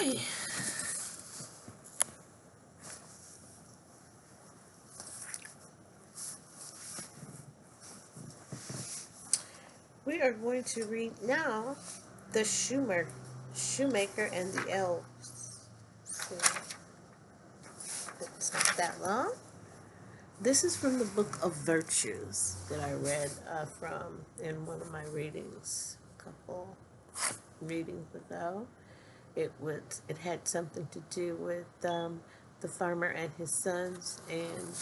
Okay. We are going to read now The Shoemaker and the Elves. So it's not that long. This is from the Book of Virtues that I read from in one of my readings a couple readings ago. It had something to do with the farmer and his sons, and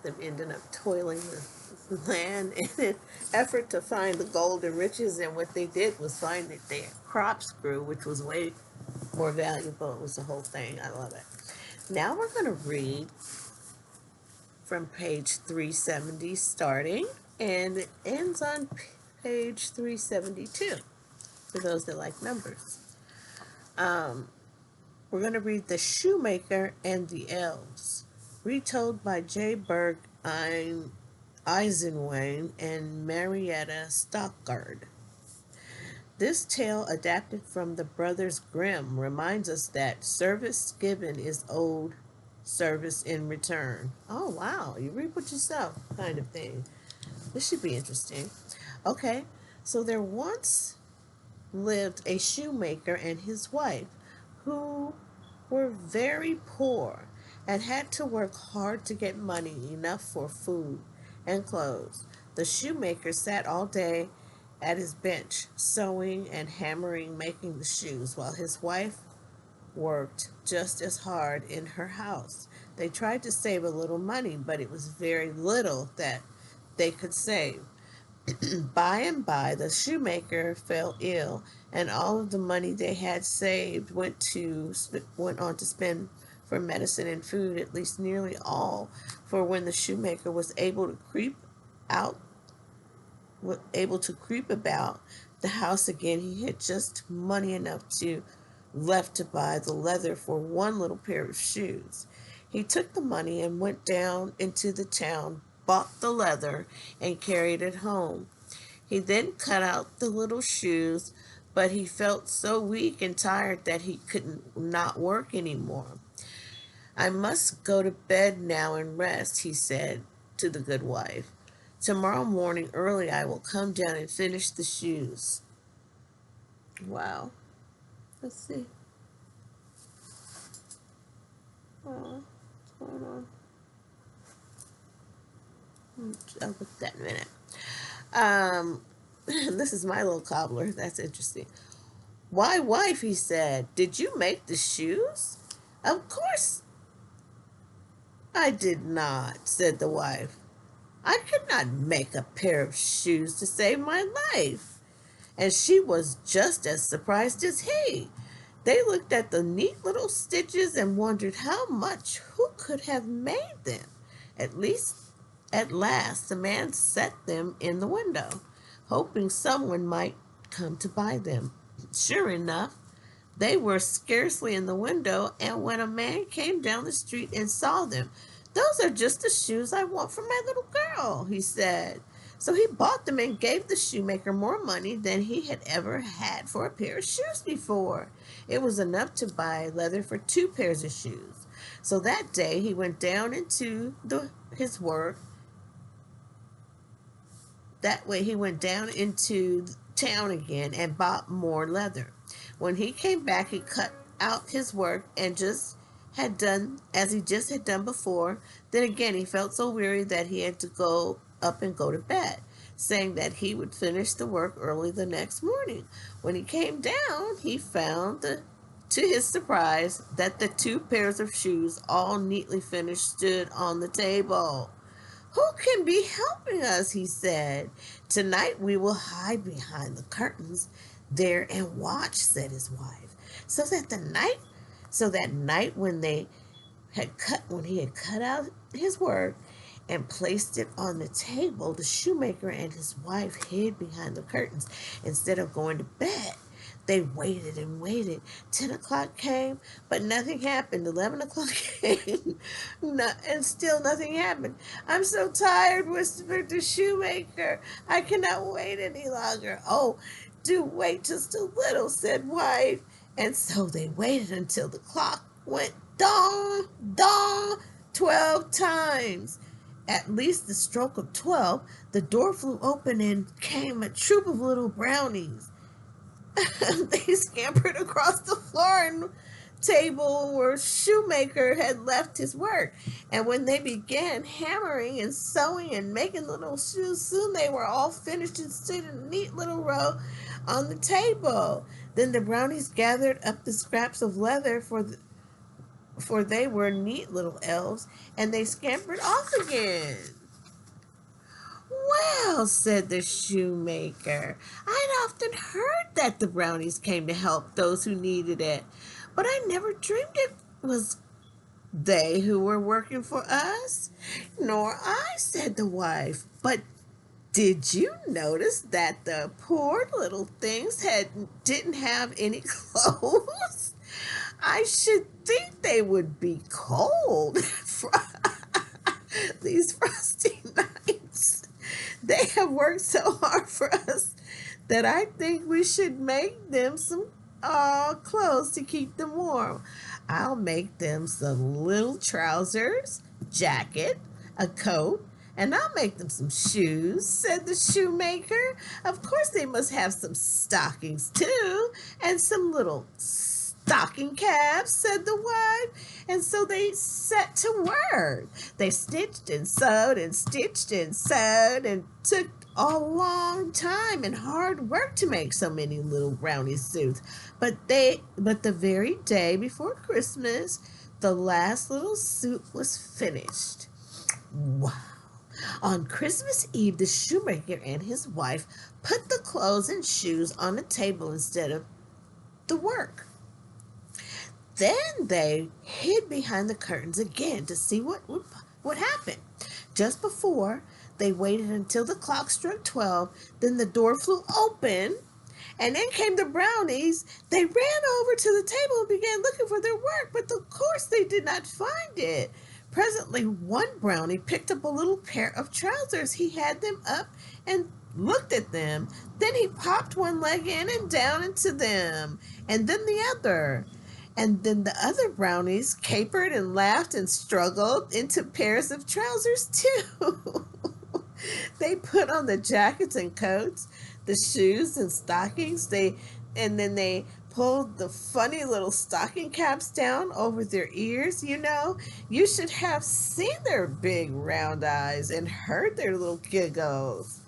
them ending up toiling the land in an effort to find the gold and riches. And what they did was find that their crops grew, which was way more valuable. It was the whole thing. I love it. Now we're going to read from page 370 starting, and it ends on page 372 for those that like numbers. We're going to read The Shoemaker and the Elves, retold by J. Berg Eisenwein and Marietta Stockgard. This tale, adapted from the Brothers Grimm, reminds us that service given is owed service in return. Oh, wow. You reap what you sow, kind of thing. This should be interesting. Okay, so there once lived a shoemaker and his wife who were very poor and had to work hard to get money enough for food and clothes. The shoemaker sat all day at his bench, sewing and hammering, making the shoes, while his wife worked just as hard in her house. They tried to save a little money, but it was very little that they could save. By and by, the shoemaker fell ill, and all of the money they had saved went on to spend for medicine and food. At least nearly all. For when the shoemaker was out, able to creep about the house again, he had just money enough left to buy the leather for one little pair of shoes. He took the money and went down into the town, bought the leather, and carried it home. He then cut out the little shoes, but he felt so weak and tired that he couldn't not work anymore. I must go to bed now and rest, he said to the good wife. Tomorrow morning early I will come down and finish the shoes. Wow. Let's see. Oh, what's going on? I'll look at that in a minute. This is my little cobbler. That's interesting. Why, wife, he said, did you make the shoes? Of course I did not, said the wife. I could not make a pair of shoes to save my life. And she was just as surprised as he. They looked at the neat little stitches and wondered who could have made them. At last, the man set them in the window, hoping someone might come to buy them. Sure enough, they were scarcely in the window, and when a man came down the street and saw them, those are just the shoes I want for my little girl, he said. So he bought them and gave the shoemaker more money than he had ever had for a pair of shoes before. It was enough to buy leather for 2 pairs of shoes. So that day he went down into his work. That way he went down into town again and bought more leather. When he came back, he cut out his work and just had done as he just had done before. Then again he felt so weary that he had to go up and go to bed, saying that he would finish the work early the next morning. When he came down, he found, to his surprise, that the 2 pairs of shoes, all neatly finished, stood on the table. Who can be helping us? He said. Tonight we will hide behind the curtains there and watch, said his wife. So that night when he had cut out his work and placed it on the table, the shoemaker and his wife hid behind the curtains. Instead of going to bed, they waited and waited. 10 o'clock came, but nothing happened. 11 o'clock came, and still nothing happened. I'm so tired, whispered the shoemaker. I cannot wait any longer. Oh, do wait just a little, said wife. And so they waited until the clock went dong, dong, 12 times. At least the stroke of 12, the door flew open and came a troop of little brownies. They scampered across the floor and table where shoemaker had left his work. And when they began hammering and sewing and making little shoes, soon they were all finished and stood in a neat little row on the table. Then the brownies gathered up the scraps of leather for they were neat little elves, and they scampered off again. Well, said the shoemaker, I'd often heard that the brownies came to help those who needed it, but I never dreamed it was they who were working for us. Nor I, said the wife. But did you notice that the poor little things didn't have any clothes? I should think they would be cold these frosty nights. They have worked so hard for us that I think we should make them some clothes to keep them warm. I'll make them some little trousers, jacket, a coat, and I'll make them some shoes, said the shoemaker. Of course, they must have some stockings too, and some little stocking caps, said the wife. And so they set to work. They stitched and sewed and stitched and sewed, and took a long time and hard work to make so many little brownie suits. But the very day before Christmas, the last little suit was finished. Wow. On Christmas Eve, the shoemaker and his wife put the clothes and shoes on the table instead of the work. Then they hid behind the curtains again to see what happened. Just before they waited until the clock struck 12, then the door flew open, and in came the brownies. They ran over to the table and began looking for their work, but of course they did not find it. Presently, one brownie picked up a little pair of trousers. He had them up and looked at them. Then he popped one leg in and down into them, and then the other. And then the other brownies capered and laughed and struggled into pairs of trousers too. They put on the jackets and coats, the shoes and stockings. And then they pulled the funny little stocking caps down over their ears. You should have seen their big round eyes and heard their little giggles.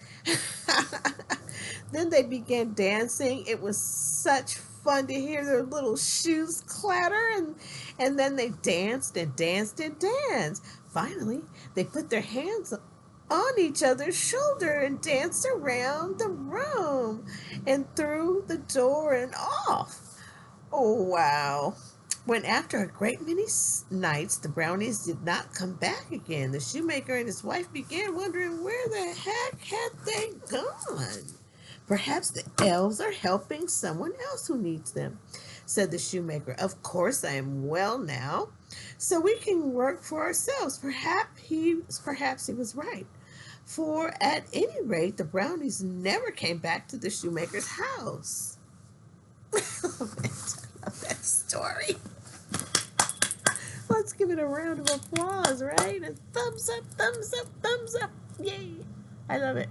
Then they began dancing. It was such fun to hear their little shoes clatter, and then they danced and danced and danced. Finally, they put their hands on each other's shoulder and danced around the room and through the door and off. Oh, wow. When after a great many nights the brownies did not come back again, the shoemaker and his wife began wondering where the heck had they gone. Perhaps the elves are helping someone else who needs them, said the shoemaker. Of course I am well now, so we can work for ourselves. Perhaps he was right. For at any rate, the brownies never came back to the shoemaker's house. I love that story. Let's give it a round of applause, right? And thumbs up, thumbs up, thumbs up. Yay. I love it.